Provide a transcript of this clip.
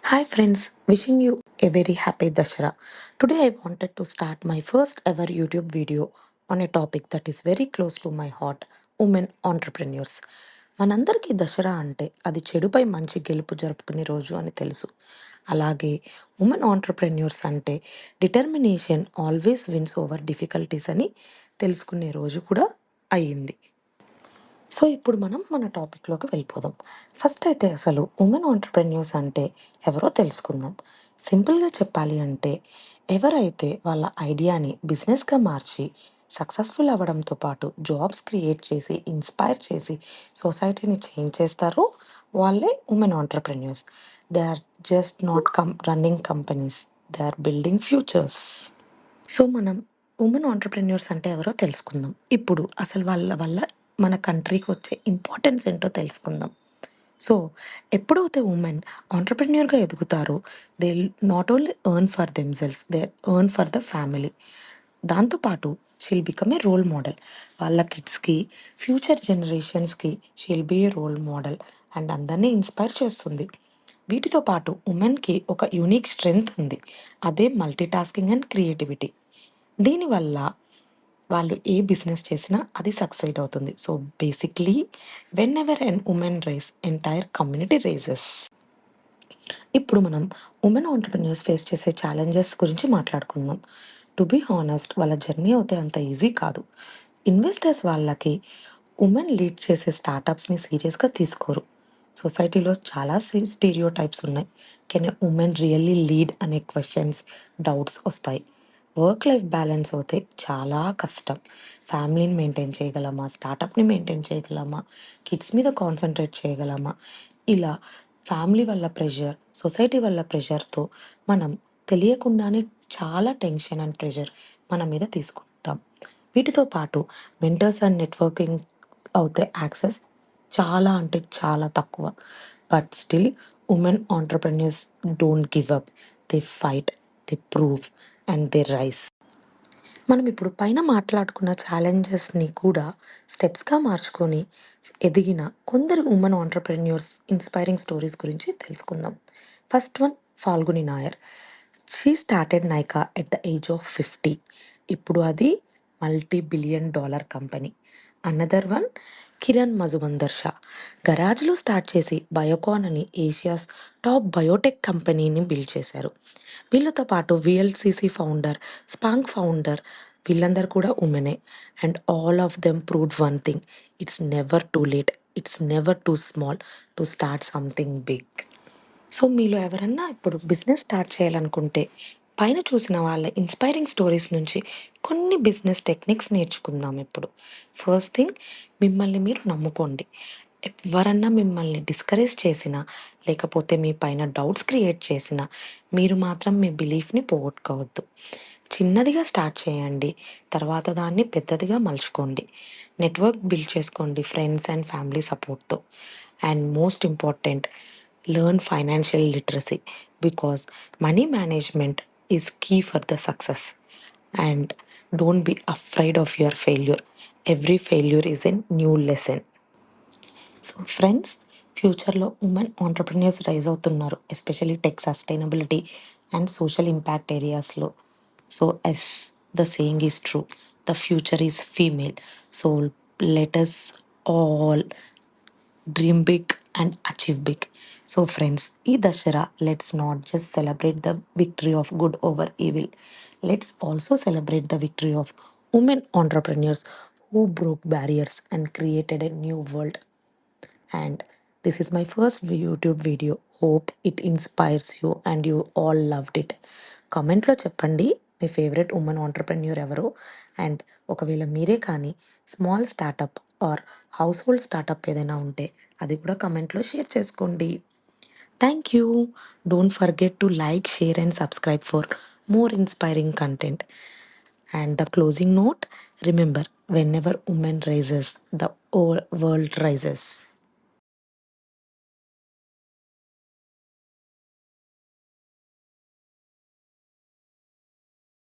Hi friends, wishing you a very happy Dashara. Today I wanted to start my first ever YouTube video on a topic that is very close to my heart, women entrepreneurs. మనందరికీ దసరా అంటే అది చెడుపై మంచి గెలుపు జరుపుకునే రోజు అని తెలుసు. అలాగే ఉమెన్ ఆంటర్ప్రెన్యూర్స్ అంటే determination always wins over difficulties అని తెలుసుకునే రోజు కూడా అయ్యింది. సో ఇప్పుడు మనం మన టాపిక్లోకి వెళ్ళిపోదాం. ఫస్ట్ అయితే అసలు ఉమెన్ ఆంటర్‌ప్రెన్యూర్స్ అంటే ఎవరో తెలుసుకుందాం. సింపుల్‌గా చెప్పాలి అంటే ఎవరైతే వాళ్ళ ఐడియాని బిజినెస్‌గా మార్చి సక్సెస్‌ఫుల్ అవ్వడంతో పాటు జాబ్స్ క్రియేట్ చేసి, ఇన్‌స్పైర్ చేసి సొసైటీని చేంజ్ చేస్తారో వాళ్ళే women entrepreneurs. They are just not running companies. They are building futures. So, మనం ఉమెన్ ఆంటర్‌ప్రెన్యూర్స్ అంటే ఎవరో తెలుసుకుందాం. ఇప్పుడు అసలు వాళ్ళ వల్ల మన కంట్రీకొచ్చే ఇంపార్టెన్స్ ఏంటో తెలుసుకుందాం. సో, ఎప్పుడైతే ఉమెన్ ఆంటర్‌ప్రెన్యూర్‌గా ఎదుగుతారో, they will not only earn for themselves, they earn for the family. దాంతో పాటు she will become a role model. వాళ్ళ కిడ్స్‌కి, ఫ్యూచర్ జనరేషన్స్‌కి she will be a role model and అందరిని ఇన్‌స్పైర్ చేస్తుంది. వీటితో పాటు ఉమెన్‌కి ఒక యూనిక్ స్ట్రెంగ్త్ ఉంది. అదే మల్టీ టాస్కింగ్ అండ్ క్రియేటివిటీ. దీనివల్ల వాళ్ళు ఏ బిజినెస్ చేసినా అది సక్సీడ్ అవుతుంది. So, basically whenever an women rise entire community rises. ఇప్పుడు మనం ఉమెన్ ఆంటర్‌ప్రెన్యూర్స్ ఫేస్ చేసే ఛాలెంజెస్ గురించి మాట్లాడుకుందాం. టు బీ హానెస్ట్ వాళ్ళ జర్నీ అయితే అంత ఈజీ కాదు. ఇన్వెస్టర్స్ వాళ్ళకి ఉమెన్ లీడ్ చేసే స్టార్టప్స్‌ని సీరియస్‌గా తీసుకోరు. సొసైటీలో చాలా స్టీరియోటైప్స్ ఉన్నాయి. Can a women really lead అనే క్వెషన్స్, డౌట్స్ వస్తాయి. వర్క్ లైఫ్ బ్యాలెన్స్ అవుతే చాలా కష్టం. ఫ్యామిలీని మెయింటైన్ చేయగలమా? స్టార్టప్‌ని మెయింటైన్ చేయగలమా? కిడ్స్ మీద కాన్సంట్రేట్ చేయగలమా? ఇలా ఫ్యామిలీ వల్ల ప్రెషర్, సొసైటీ వల్ల ప్రెషర్‌తో మనం తెలియకుండానే చాలా టెన్షన్ అండ్ ప్రెషర్ మన మీద తీసుకుంటాం. వీటితో పాటు మెంటర్స్ అండ్ నెట్వర్కింగ్ అవుతే యాక్సెస్ చాలా అంటే చాలా తక్కువ. But still women entrepreneurs don't give up. They fight, they prove and they rise. మనం ఇప్పుడు పైన మాట్లాడుకున్న ఛాలెంజెస్‌ని కూడా స్టెప్స్‌గా మార్చుకొని ఎదిగిన కొందరు వుమెన్ ఆంటర్‌ప్రెన్యూర్స్ ఇన్‌స్పైరింగ్ స్టోరీస్ గురించి తెలుసుకుందాం. First one Falguni Nayar. She started Nykaa at the age of 50. ఇప్పుడు అది multi billion dollar company. Another one Kiran Mazumdar Shaw. గరాజ్‌లో స్టార్ట్ చేసి బయోకాన్ అని ఏషియాస్ టాప్ బయోటెక్ కంపెనీని బిల్డ్ చేశారు. వీళ్ళతో పాటు వీఎల్‌సిసి ఫౌండర్, స్పాంక్ ఫౌండర్ వీళ్ళందరూ కూడా వుమెనే. And all of them proved one thing, it's never too late, it's never too small to start something big. So, మీలో ఎవరన్నా ఇప్పుడు బిజినెస్ స్టార్ట్ చేయాలనుకుంటే, పైన చూసిన వాళ్ళ ఇన్‌స్పైరింగ్ స్టోరీస్ నుంచి కొన్ని బిజినెస్ టెక్నిక్స్ నేర్చుకుందాం ఇప్పుడు. ఫస్ట్ థింగ్, మిమ్మల్ని మీరు నమ్ముకోండి. ఎవ్వరన్నా మిమ్మల్ని డిస్కరేజ్ చేసినా, లేకపోతే మీ పైన డౌట్స్ క్రియేట్ చేసినా, మీరు మాత్రం మీ బిలీఫ్‌ని పోగొట్టుకోవద్దు. చిన్నదిగా స్టార్ట్ చేయండి. తర్వాత దాన్ని పెద్దదిగా మలుచుకోండి. నెట్వర్క్ బిల్డ్ చేసుకోండి ఫ్రెండ్స్ అండ్ ఫ్యామిలీ సపోర్ట్‌తో. And most important, learn financial literacy because money management is key for the success. And don't be afraid of your failure. Every failure is a new lesson. So friends, ఫ్యూచర్లో women entrepreneurs rise అవుతున్నారు. Especially tech sustainability and social impact ఏరియాస్‌లో. So yes, the saying is true. The future is female. So let us all dream big and achieve big. So, friends, in Dashera, let's not just celebrate the victory of good over evil. Let's also celebrate the victory of women entrepreneurs who broke barriers and created a new world. And this is my first YouTube video. Hope it inspires you and you all loved it. కామెంట్లో చెప్పండి మీ favourite women entrepreneur ఎవరో. And ఒకవేళ మీరే కానీ small startup or household startup ఏదైనా ఉంటే అది కూడా కామెంట్లో షేర్ చేసుకోండి. Thank you. Don't forget to like, share and subscribe for more inspiring content. And the closing note, remember, whenever women rises, the whole world rises.